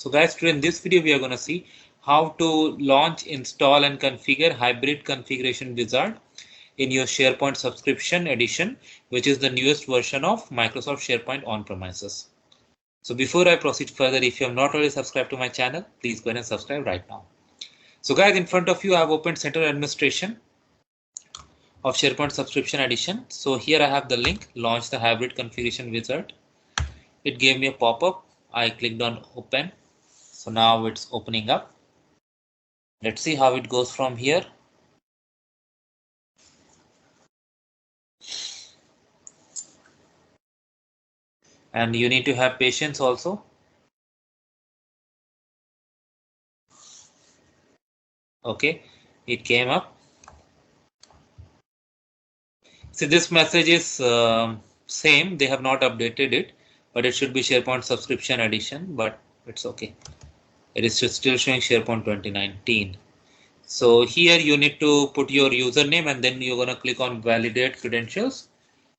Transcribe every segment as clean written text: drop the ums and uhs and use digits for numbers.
So guys, today in this video we are going to see how to launch, install and configure hybrid configuration wizard in your SharePoint subscription edition, which is the newest version of Microsoft SharePoint on-premises. So before I proceed further, if you have not already subscribed to my channel, please go ahead and subscribe right now. So guys, in front of you I have opened Center Administration of SharePoint subscription edition. So here I have the link, launch the hybrid configuration wizard. It gave me a pop-up. I clicked on open. So now it's opening up. Let's see how it goes from here. And you need to have patience also. Okay, it came up. See, this message is same. They have not updated it, but it should be SharePoint subscription edition, but it's okay. It is still showing SharePoint 2019. So here you need to put your username and then you're going to click on validate credentials.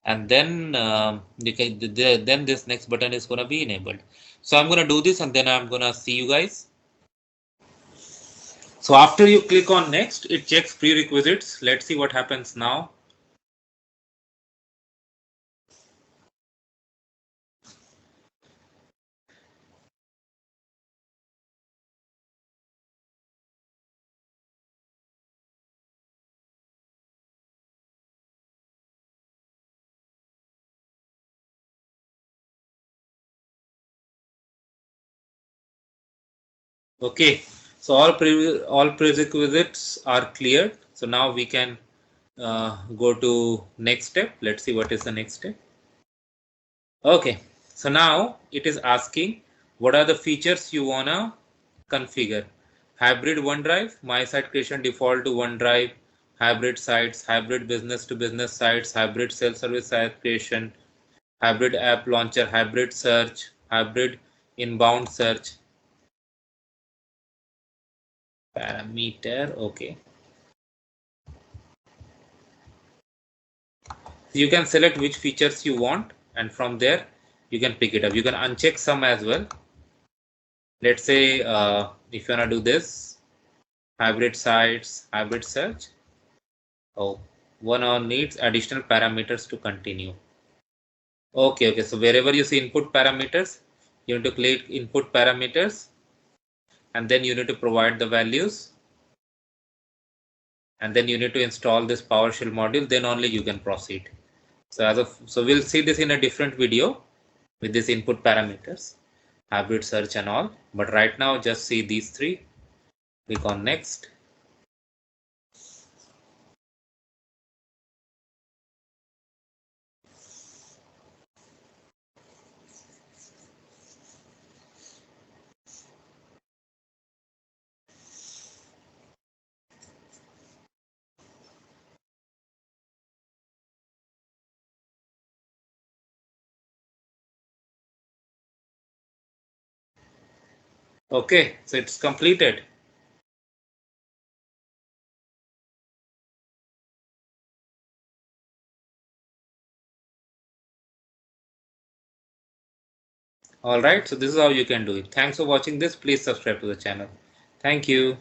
And then then this next button is going to be enabled. So I'm going to do this and then I'm going to see you guys. So after you click on next, it checks prerequisites. Let's see what happens now. Okay, so all prerequisites are cleared. So now we can go to next step. Let's see what is the next step. Okay, so now it is asking what are the features you wanna configure. Hybrid OneDrive, my site creation default to OneDrive, hybrid sites, hybrid business to business sites, hybrid self-service site creation, hybrid app launcher, hybrid search, hybrid inbound search. Parameter, okay. You can select which features you want and from there you can pick it up. You can uncheck some as well. Let's say if you want to do this, hybrid sites, hybrid search. Oh, one on needs additional parameters to continue. Okay, so wherever you see input parameters, you need to click input parameters and then you need to provide the values and then you need to install this PowerShell module, then only you can proceed. So we'll see this in a different video with this input parameters, hybrid search and all, but right now just see these three. Click on next. Okay, so it's completed. Alright, so this is how you can do it. Thanks for watching this. Please subscribe to the channel. Thank you.